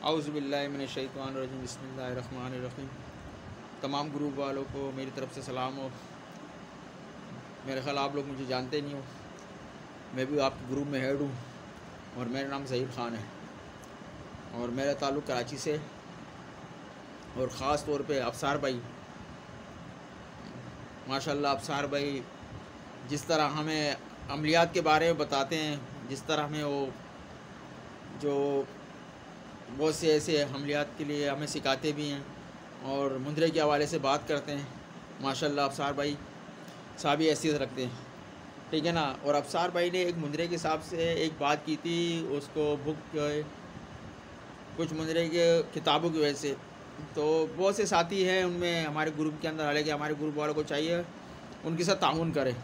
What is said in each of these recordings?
औज़ुबिल्लाहि मिनश्शैतानिर्रजीम बिस्मिल्लाहिर्रहमानिर्रहीम। तमाम ग्रुप वालों को मेरी तरफ़ से सलाम हो। मेरे ख़्याल आप लोग मुझे जानते नहीं हो, मैं भी आपके ग्रुप में हेड हूँ और मेरा नाम ज़हीर ख़ान है और मेरा ताल्लुक़ कराची से और ख़ास तौर पे अफसार भाई, माशाल्लाह अफसार भाई जिस तरह हमें अमलियात के बारे में बताते हैं, जिस तरह हमें वो जो बहुत से ऐसे अमलियात के लिए हमें सिखाते भी हैं और मुंदरे के हवाले से बात करते हैं। माशाल्लाह अफसार भाई साहबी हैसियत रखते हैं, ठीक है ना। और अफसार भाई ने एक मुंदरे के हिसाब से एक बात की थी, उसको बुक कुछ मुंदरे के किताबों की वजह से। तो बहुत से साथी हैं उनमें हमारे ग्रुप के अंदर, हालांकि हमारे ग्रुप वालों को चाहिए उनके साथ ताउन करें,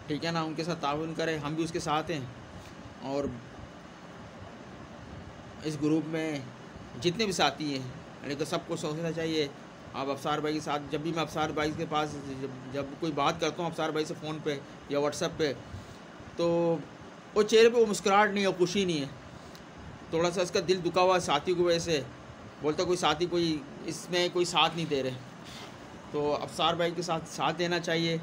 ठीक है ना, उनके साथ ताउन करें, हम भी उसके साथ हैं। और इस ग्रुप में जितने भी साथी हैं, लेकिन सबको सोचना चाहिए। आप अफसार भाई के साथ, जब भी मैं अफसार भाई के पास जब कोई बात करता हूँ अफसार भाई से फ़ोन पे या व्हाट्सएप पे, तो वो चेहरे पे वो मुस्कुराहट नहीं है, खुशी नहीं है, थोड़ा सा इसका दिल दुखा हुआ साथी की वजह से। बोलता कोई साथी कोई इसमें कोई साथ नहीं दे रहे, तो अफसार भाई के साथ देना चाहिए।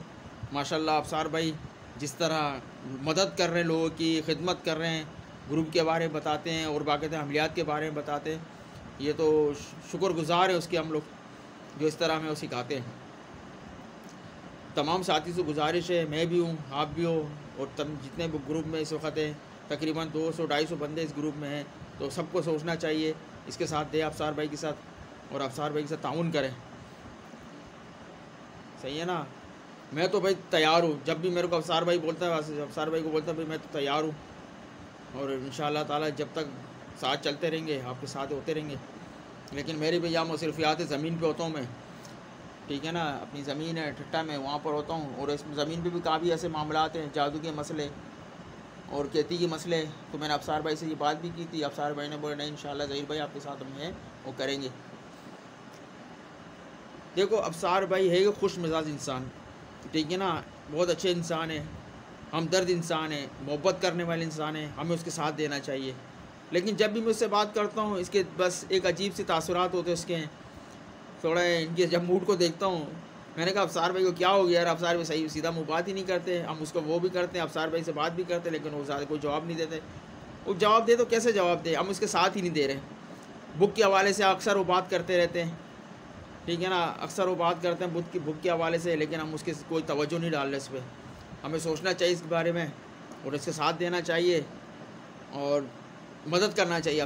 माशाल्लाह अफसार भाई जिस तरह मदद कर रहे हैं, लोगों की खिदमत कर रहे हैं, ग्रुप के बारे में बताते हैं और बाकायदा अमलियात के बारे में बताते हैं, ये तो शुक्रगुज़ार है उसके हम लोग जो इस तरह हमें वो सिखाते हैं। तमाम साथी से गुजारिश है, मैं भी हूँ, आप भी हो, और जितने भी ग्रुप में इस वक्त हैं तकरीबन 200-250 बंदे इस ग्रुप में हैं, तो सबको सोचना चाहिए इसके साथ दे अफसार भाई के साथ और अफसार भाई के साथ ताउन करें, सही है ना। मैं तो भाई तैयार हूँ, जब भी मेरे को अफसार भाई बोलता है, अफसार भाई को बोलता है भाई मैं तो तैयार हूँ और इंशाअल्लाह ताला जब तक साथ चलते रहेंगे आपके साथ होते रहेंगे। लेकिन मेरी भैया मुसरफियात ज़मीन पे होता हूँ मैं, ठीक है ना, अपनी ज़मीन है ठट्टा में, वहाँ पर होता हूँ और इस ज़मीन पे भी काफ़ी ऐसे मामलात हैं, जादू के मसले और खेती के मसले। तो मैंने अफसार भाई से ये बात भी की थी, अफसार भाई ने बोला नहीं इंशाअल्लाह ज़हीर भाई आपके साथ हम हैं वो करेंगे। देखो अफसार भाई है कि खुश मिजाज इंसान, ठीक है ना, बहुत अच्छे इंसान है, हमदर्द इंसान है, मोहब्बत करने वाले इंसान है, हमें उसके साथ देना चाहिए। लेकिन जब भी मैं उससे बात करता हूँ इसके बस एक अजीब से तासुरात होते हैं उसके, थोड़ा इनके जब मूड को देखता हूँ, मैंने कहा अफसार भाई को क्या हो गया यार, अफसार भाई सही सीधा मुँह बात ही नहीं करते। हम उसको वो भी करते हैं, अफसार भाई से बात भी करते हैं, लेकिन वो ज़्यादा कोई जवाब नहीं देते। वो जवाब दे तो कैसे जवाब दे, हम उसके साथ ही नहीं दे रहे। बुक के हवाले से अक्सर वो बात करते रहते हैं, ठीक है ना, अक्सर वो बात करते हैं बुक के हवाले से, लेकिन हम उसके कोई तवज्जो नहीं डाल रहे इस पर। हमें सोचना चाहिए इसके बारे में और इसके साथ देना चाहिए और मदद करना चाहिए।